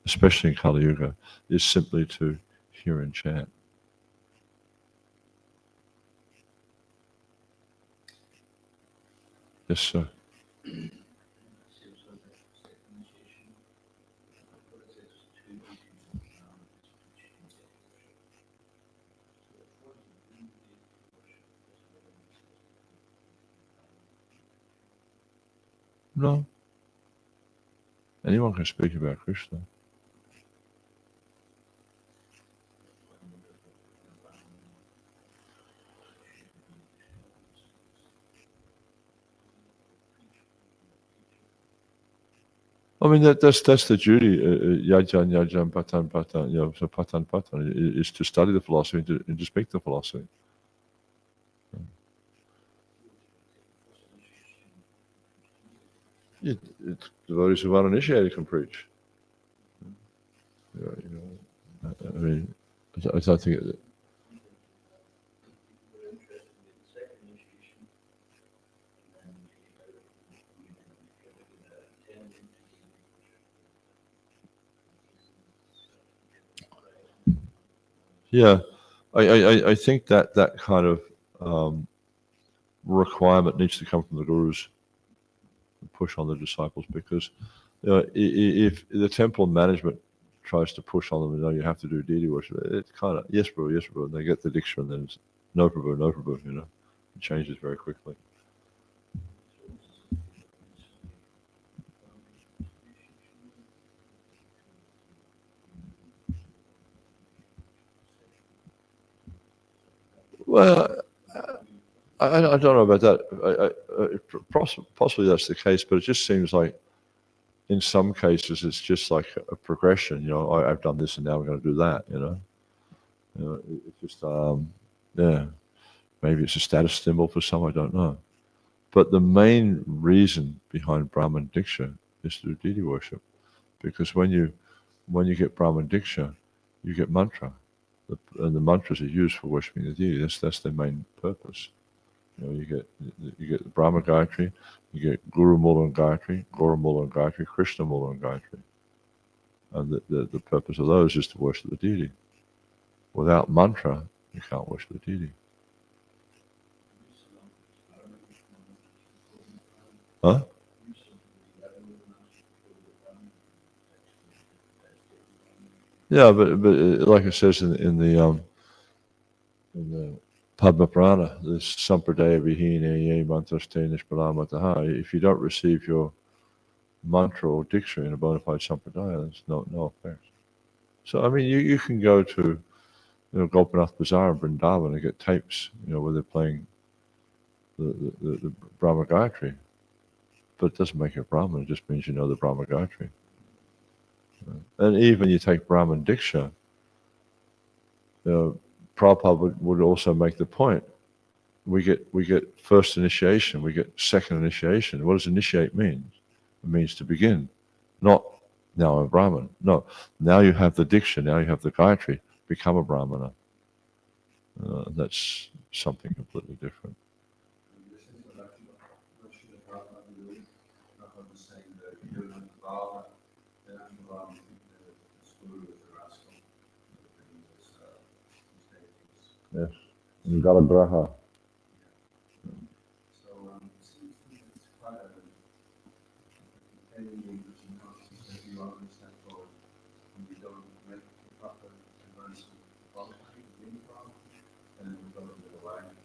especially in Kali Yuga, is simply to hear and chant. Yes, sir. No. Anyone can speak about Krishna. I mean, that's the duty. Yajan, patan. So patan is to study the philosophy and to speak the philosophy. Devotees who are uninitiated can preach. I mean, I don't think it. Yeah, I think that kind of requirement needs to come from the gurus and push on the disciples, because if the temple management tries to push on them, you have to do deity worship, it kind of, yes, Prabhu, and they get the diksha, and then it's no, Prabhu, it changes very quickly. Well, I don't know about that. Possibly that's the case, but it just seems like in some cases it's just like a progression. I've done this and now I'm going to do that. It's just maybe it's a status symbol for some. I don't know. But the main reason behind Brahman Diksha is to do deity worship, because when you get Brahman Diksha, you get mantra, and the mantras are used for worshipping the deity. That's their main purpose. You get the Brahma Gayatri, you get Guru Mula and Gayatri, Guru Mula and Gayatri, Krishna Mula and Gayatri, and the purpose of those is to worship the deity. Without mantra, you can't worship the deity. Huh? Yeah, but like it says in the Padma Purana, this Sampradaya Vihine Ye Mantraste Nishpalamataha. If you don't receive your mantra or diksha in a bona fide Sampradaya, there's no effect. So I mean, you can go to Gopinath Bazaar in Vrindavan and get tapes, where they're playing the Brahma Gayatri, but it doesn't make you a Brahmin. It just means you know the Brahma Gayatri. And even you take Brahman Diksha, Prabhupada would also make the point. We get first initiation, we get second initiation. What does initiate mean? It means to begin, not now I'm a Brahmin. No, now you have the Diksha, now you have the Gayatri, become a Brahmana. That's something completely different. Yes, Galagraha.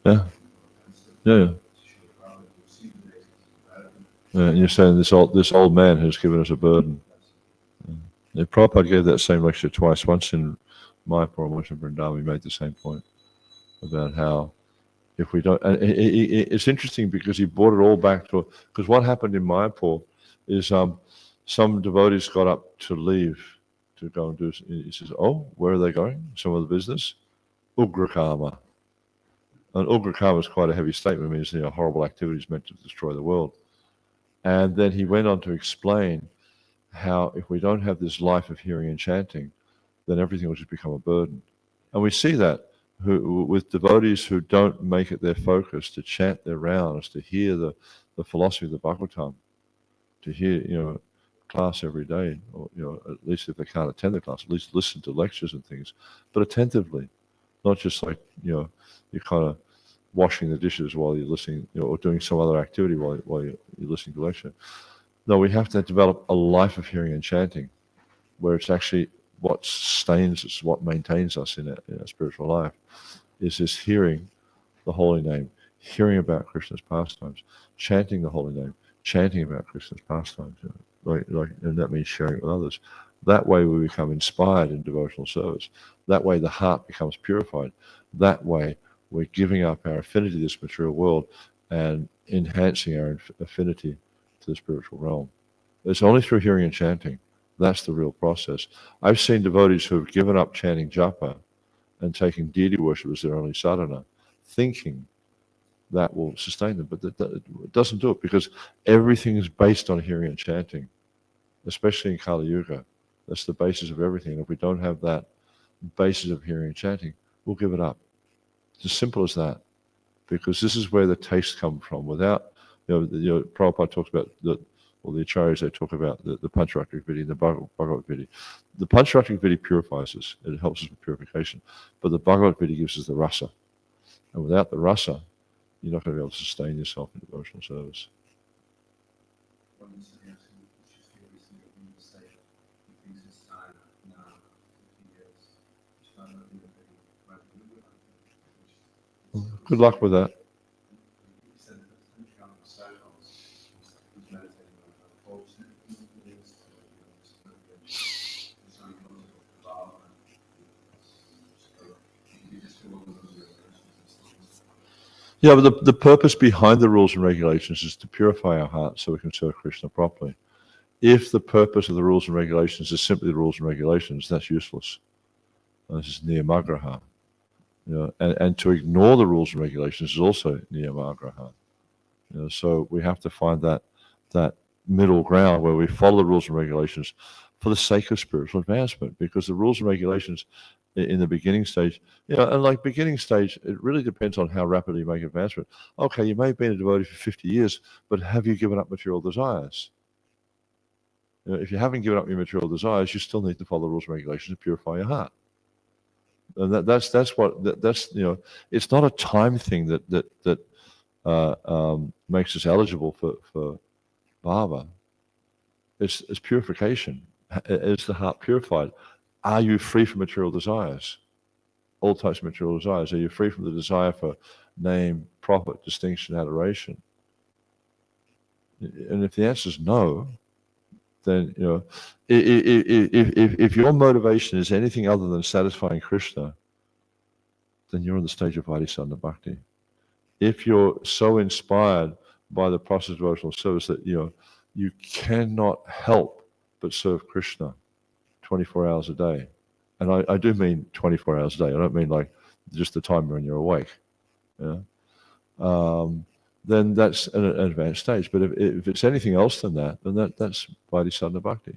Yeah. And you're saying this old man has given us a burden. Yeah, Prabhupada gave that same lecture twice. Once in Mayapur and once in Vrindavan. He made the same point about how if we don't, and it's interesting because he brought it all back to, because what happened in Mayapur is some devotees got up to leave to go and do. He says, "Oh, where are they going? Some of the business, Ugrakama." And Ugrakama is quite a heavy statement. It means horrible activities meant to destroy the world. And then he went on to explain how if we don't have this life of hearing and chanting, then everything will just become a burden. And we see that with devotees who don't make it their focus to chant their rounds, to hear the philosophy of the Bhagavatam, to hear class every day, or at least if they can't attend the class, at least listen to lectures and things, but attentively, not just like you're kind of washing the dishes while you're listening, or doing some other activity while you're listening to lecture. No, we have to develop a life of hearing and chanting, where it's actually what sustains us, what maintains us in our spiritual life, is this hearing the holy name, hearing about Krishna's pastimes, chanting the holy name, chanting about Krishna's pastimes, and that means sharing it with others. That way we become inspired in devotional service. That way the heart becomes purified. That way we're giving up our affinity to this material world and enhancing our affinity to the spiritual realm. It's only through hearing and chanting. That's the real process. I've seen devotees who have given up chanting japa and taking deity worship as their only sadhana, thinking that will sustain them, but it doesn't do it, because everything is based on hearing and chanting, especially in Kali Yuga. That's the basis of everything. And if we don't have that basis of hearing and chanting, we'll give it up. It's as simple as that, because this is where the taste comes from. Without, Prabhupada talks about the Acharyas, they talk about the Pancharatrik Vidhi and the Bhagavad Vidhi. The Pancharatrik Vidhi purifies us. It helps us with purification. But the Bhagavad Vidhi gives us the rasa. And without the rasa, you're not going to be able to sustain yourself in devotional service. Good luck with that. Yeah, but the purpose behind the rules and regulations is to purify our hearts so we can serve Krishna properly. If the purpose of the rules and regulations is simply the rules and regulations, that's useless. This is niyamagraha. And to ignore the rules and regulations is also niyamagraha. So we have to find that middle ground where we follow the rules and regulations for the sake of spiritual advancement, because the rules and regulations in the beginning stage, and like beginning stage, it really depends on how rapidly you make advancement. Okay, you may have been a devotee for 50 years, but have you given up material desires? If you haven't given up your material desires, you still need to follow the rules and regulations to purify your heart. And that's it's not a time thing that makes us eligible for bhava. It's purification. Is the heart purified? Are you free from material desires? All types of material desires. Are you free from the desire for name, profit, distinction, adoration? And if the answer is no, then if your motivation is anything other than satisfying Krishna, then you're in the stage of Vaidhisana Bhakti. If you're so inspired by the process of devotional service that you cannot help but serve Krishna 24 hours a day, and I do mean 24 hours a day. I don't mean like just the time when you're awake. Then that's an advanced stage. But if it's anything else than that, then that's Vaidhisana Bhakti.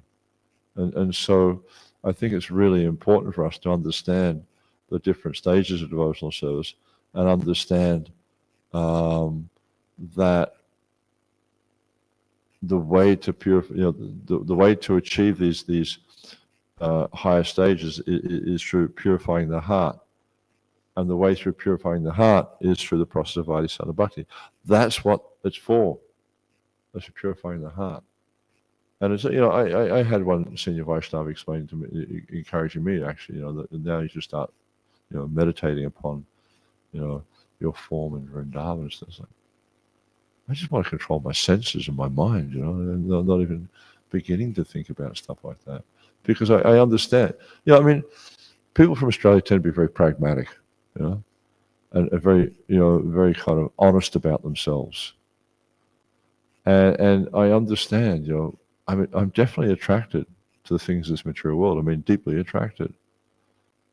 And so I think it's really important for us to understand the different stages of devotional service and understand that the way to purify, the way to achieve these higher stages is through purifying the heart. And the way through purifying the heart is through the process of Vaidhisana Bhakti. That's what it's for. That's for purifying the heart. And it's, I had one senior Vaishnava explain to me, encouraging me actually, that now you should start, meditating upon, your form in Vrindavan and stuff. Like, I just want to control my senses and my mind, and not even beginning to think about stuff like that. Because I understand. People from Australia tend to be very pragmatic, and very, very kind of honest about themselves. And I understand, I'm definitely attracted to the things of this material world. Deeply attracted.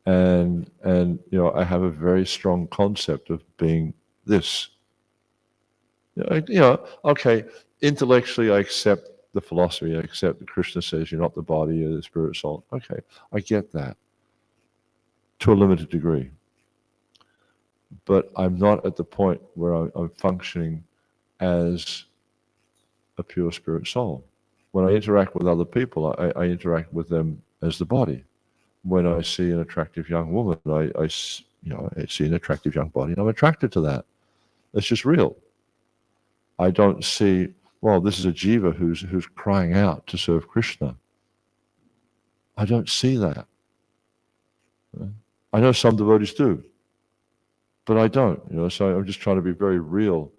And I have a very strong concept of being this. Okay, intellectually I accept the philosophy, I accept that Krishna says you're not the body, you're the spirit soul. Okay, I get that to a limited degree. But I'm not at the point where I'm functioning as a pure spirit soul. When I interact with other people, I interact with them as the body. When I see an attractive young woman, I see an attractive young body, and I'm attracted to that. It's just real. I don't see, well, this is a jiva who's crying out to serve Krishna. I don't see that. I know some devotees do, but I don't. So I'm just trying to be very real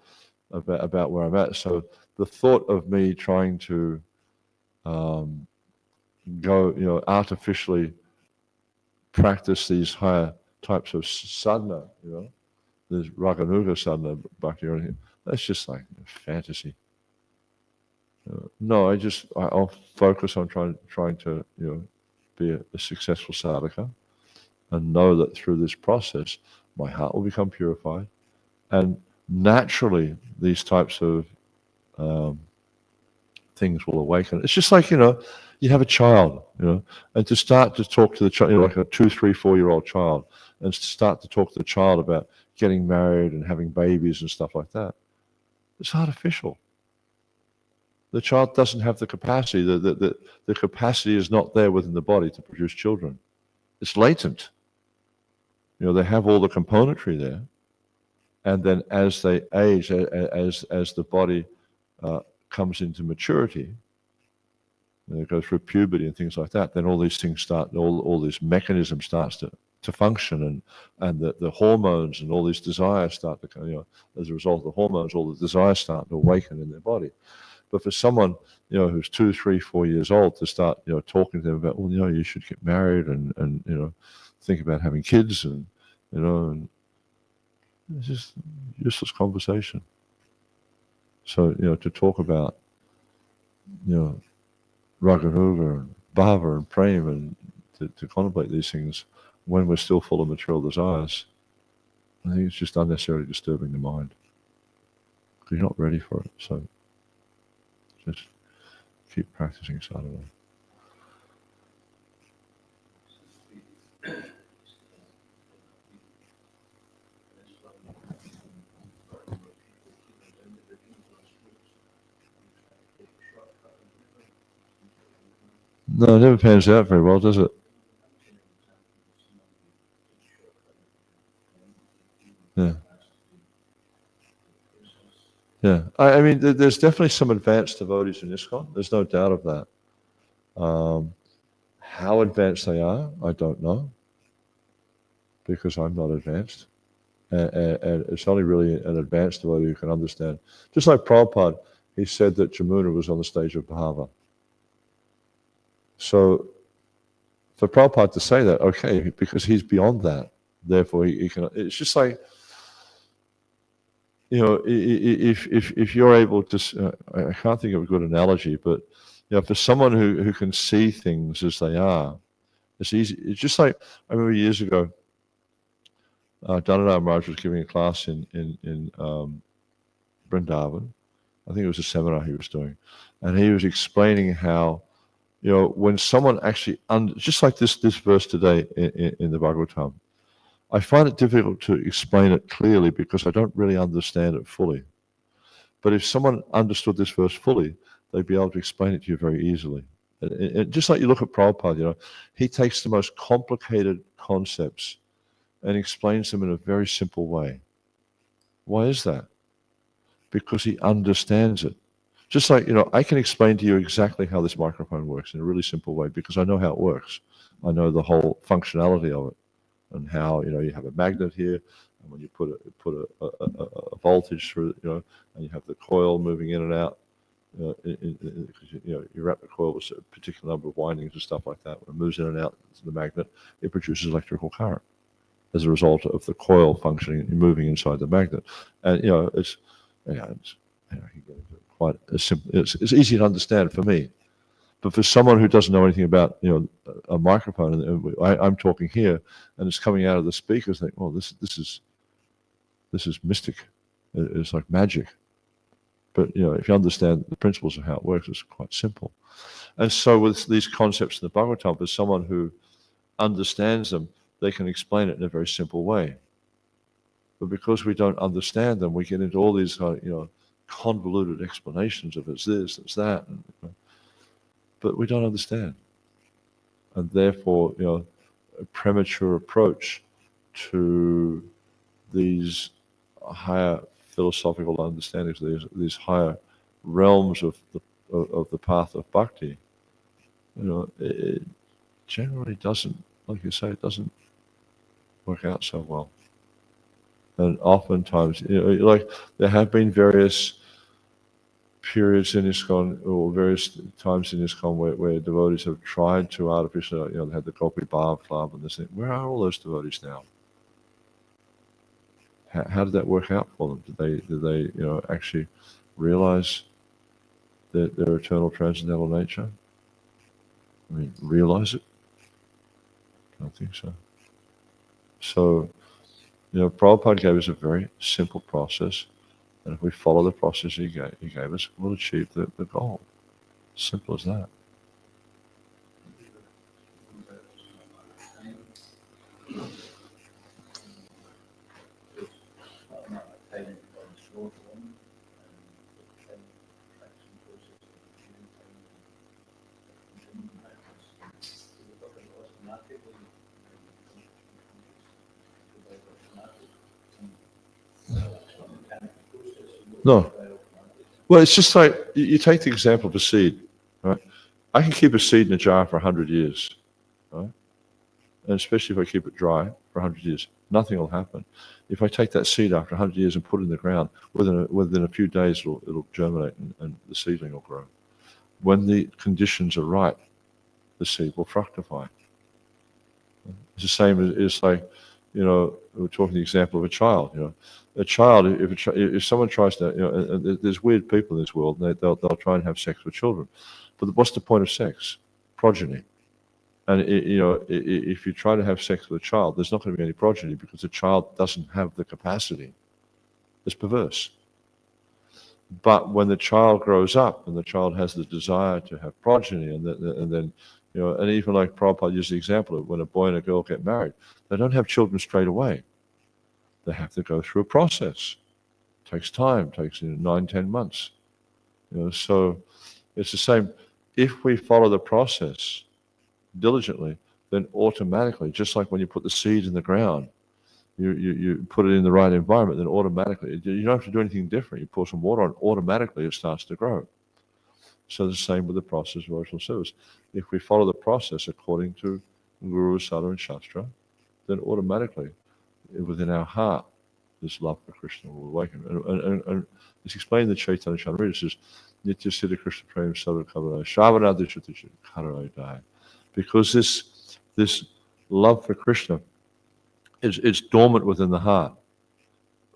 about where I'm at. So the thought of me trying to go, artificially practice these higher types of sadhana, there's raganuga sadhana, bhakti, or anything, that's just like fantasy. No, I'll focus on trying to be a successful sadhaka, and know that through this process my heart will become purified, and naturally these types of things will awaken. It's just like you have a child, and to start to talk to the child, like a 2, 3, 4-year-old child, and start to talk to the child about getting married and having babies and stuff like that. It's artificial. The child doesn't have the capacity. The capacity is not there within the body to produce children. It's latent. They have all the componentry there, and then as they age, as the body comes into maturity, they go through puberty and things like that, then all these things start, all this mechanism starts to function, and the hormones and all these desires start to, as a result of the hormones, all the desires start to awaken in their body. But for someone, who's 2, 3, 4 years old to start, talking to them about, well, you should get married and think about having kids and it's just useless conversation. So, to talk about, raganuga and bhava and prema, and to contemplate these things when we're still full of material desires, I think it's just unnecessarily disturbing the mind. Because you're not ready for it. So just keep practicing sadhana. No, it never pans out very well, does it? Yeah. Yeah. I mean, there's definitely some advanced devotees in ISKCON. There's no doubt of that. How advanced they are, I don't know, because I'm not advanced. And it's only really an advanced devotee who can understand. Just like Prabhupada, he said that Jamuna was on the stage of Bhava. So for Prabhupada to say that, okay, because he's beyond that, therefore he can. It's just like, you know, if you're able to, I can't think of a good analogy, but you know, for someone who can see things as they are, it's easy. It's just like I remember years ago, Dhananand Maharaj was giving a class in Vrindavan. I think it was a seminar he was doing, and he was explaining how, you know, when someone actually just like this verse today in the Bhagavatam, I find it difficult to explain it clearly because I don't really understand it fully. But if someone understood this verse fully, they'd be able to explain it to you very easily. And just like you look at Prabhupada, you know, he takes the most complicated concepts and explains them in a very simple way. Why is that? Because he understands it. Just like, you know, I can explain to you exactly how this microphone works in a really simple way because I know how it works. I know the whole functionality of it and how, you know, you have a magnet here, and when you put a voltage through, you know, and you have the coil moving in and out, you know, you wrap the coil with a particular number of windings and stuff like that. When it moves in and out the magnet, it produces electrical current as a result of the coil functioning and moving inside the magnet. And, you know, it's quite simple. It's easy to understand for me. But for someone who doesn't know anything about, you know, a microphone, and I'm talking here, and it's coming out of the speakers, think, well, this is mystic. It's like magic. But you know, if you understand the principles of how it works, it's quite simple. And so with these concepts in the Bhagavatam, for someone who understands them, they can explain it in a very simple way. But because we don't understand them, we get into all these, you know, convoluted explanations of it's this, it's that, and, you know, but we don't understand. And therefore, you know, a premature approach to these higher philosophical understandings, these higher realms of the path of bhakti, you know, it generally doesn't, like you say, it doesn't work out so well. And oftentimes, you know, like there have been various periods in ISKCON, or various times in ISKCON where devotees have tried to artificially, you know, they had the Gopi Bhav Club and this thing. Where are all those devotees now? How did that work out for them? Did they you know, actually realize their eternal transcendental nature? I mean, realize it? I don't think so. So, you know, Prabhupada gave us a very simple process, and if we follow the process he gave us, we'll achieve the goal. Simple as that. No. Well, it's just like you take the example of a seed, right? I can keep a seed in a jar for 100 years, right? And especially if I keep it dry for 100 years, nothing will happen. If I take that seed after 100 years and put it in the ground, within a few days it'll germinate and the seedling will grow. When the conditions are right, the seed will fructify. It's the same as like, you know, we're talking the example of a child. You know, a child, if someone tries to, you know, and there's weird people in this world, and they'll try and have sex with children, but what's the point of sex? Progeny. And you know, if you try to have sex with a child, there's not going to be any progeny because the child doesn't have the capacity. It's perverse. But when the child grows up and the child has the desire to have progeny, and then, you know, and even like Prabhupada used the example of when a boy and a girl get married, they don't have children straight away. They have to go through a process. It takes time, takes 9-10 months. You know, so it's the same. If we follow the process, diligently, then automatically, just like when you put the seed in the ground, you put it in the right environment, then automatically, you don't have to do anything different. You pour some water on, automatically it starts to grow. So the same with the process of devotional service. If we follow the process according to Guru, Sadhu, and Shastra, then automatically within our heart, this love for Krishna will awaken. And it's explained in the Chaitanya Charitamrita. It says, Nitya Siddha Krishna Prem Sadhu Kavaca Shravanadishati Karai. Because this love for Krishna it's dormant within the heart.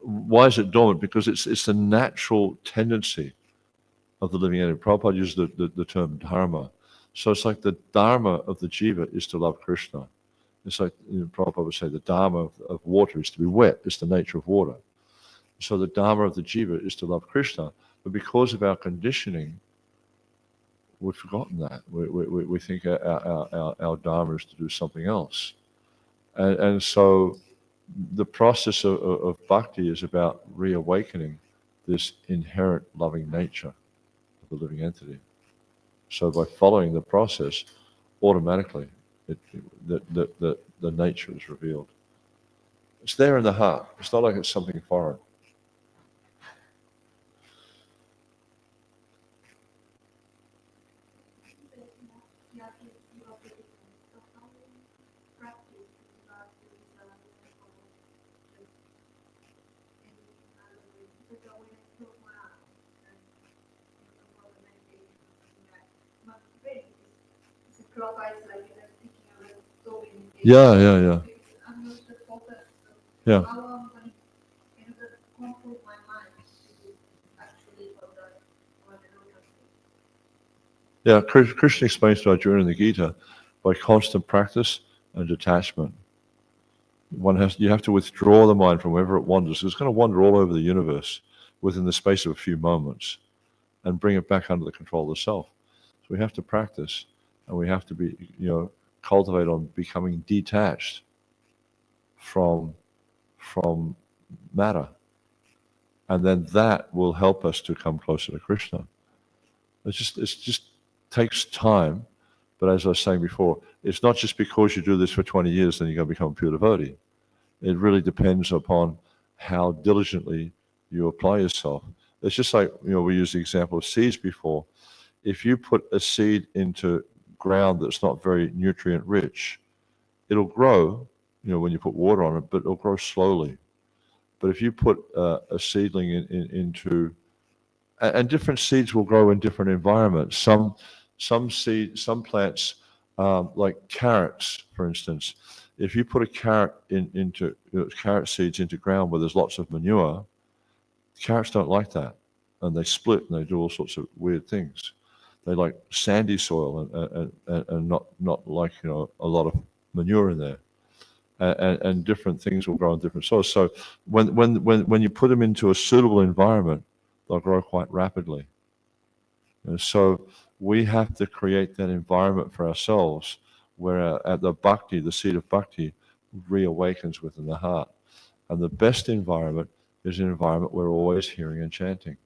Why is it dormant? Because it's the natural tendency of the living entity. Prabhupada used the term dharma. So it's like the dharma of the jiva is to love Krishna. It's like Prabhupada would say the dharma of water is to be wet. It's the nature of water. So the dharma of the jiva is to love Krishna. But because of our conditioning, we've forgotten that. We think our dharma is to do something else. And so the process of bhakti is about reawakening this inherent loving nature of the living entity. So by following the process, automatically the nature is revealed. It's there in the heart. It's not like it's something foreign. Yeah. Yeah. Yeah, Krishna explains to Arjuna in the Gita, by constant practice and detachment. You have to withdraw the mind from wherever it wanders. It's going to wander all over the universe within the space of a few moments and bring it back under the control of the self. So we have to practice and we have to be, cultivate on becoming detached from matter. And then that will help us to come closer to Krishna. It just takes time. But as I was saying before, it's not just because you do this for 20 years, then you're going to become a pure devotee. It really depends upon how diligently you apply yourself. It's just like, we used the example of seeds before. If you put a seed into ground that's not very nutrient rich, it'll grow, when you put water on it, but it'll grow slowly. But if you put a seedling into, and different seeds will grow in different environments. Some plants, like carrots, for instance, if you put a carrot into carrot seeds into ground where there's lots of manure, carrots don't like that, and they split and they do all sorts of weird things. They like sandy soil and not like a lot of manure in there, and different things will grow in different soils. So when you put them into a suitable environment, they'll grow quite rapidly. And so we have to create that environment for ourselves where the seed of bhakti reawakens within the heart. And the best environment is an environment where we're always hearing and chanting.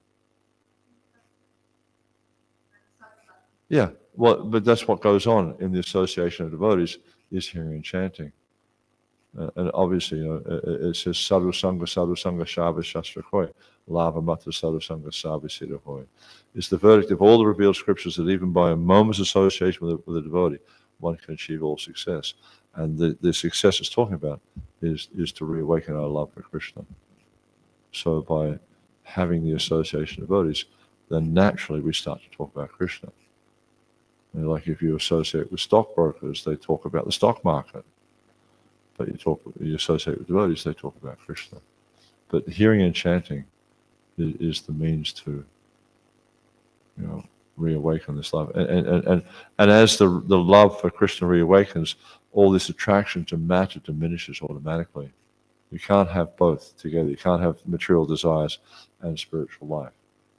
Yeah, but that's what goes on in the association of devotees, is hearing and chanting. And obviously, it says sadhu sangha shava shastra koi, lava mata sadhu sangha savi siddha hoy. It's the verdict of all the revealed scriptures that even by a moment's association with a devotee, one can achieve all success. And the success it's talking about is to reawaken our love for Krishna. So by having the association of devotees, then naturally we start to talk about Krishna. And like if you associate with stockbrokers, they talk about the stock market. But you associate with devotees, they talk about Krishna. But hearing and chanting is the means to, reawaken this love. And as the love for Krishna reawakens, all this attraction to matter diminishes automatically. You can't have both together. You can't have material desires and spiritual life.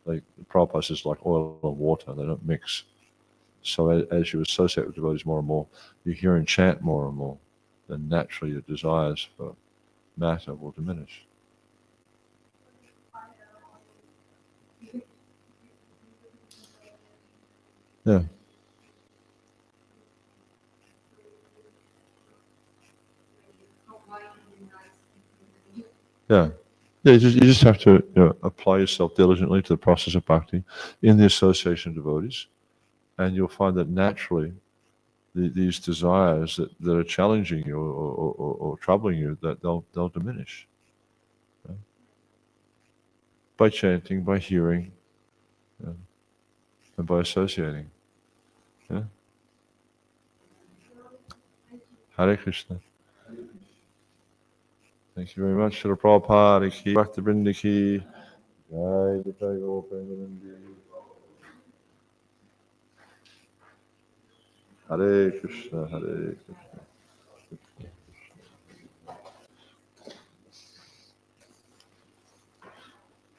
The Prabhupada says like oil and water, they don't mix. So as you associate with devotees more and more, you hear and chant more and more, then naturally your desires for matter will diminish. Yeah. Yeah. Yeah, you just have to apply yourself diligently to the process of bhakti in the association of devotees, and you'll find that naturally these desires that are challenging you or troubling you, that they'll diminish. Yeah. By chanting, by hearing, yeah, and by associating. Yeah. Hare Krishna. Thank you very much. Srila Prabhupada ki, Bhakti Vrinda ki. Jai Jai Gopinda. Hare Krishna, Hare Krishna.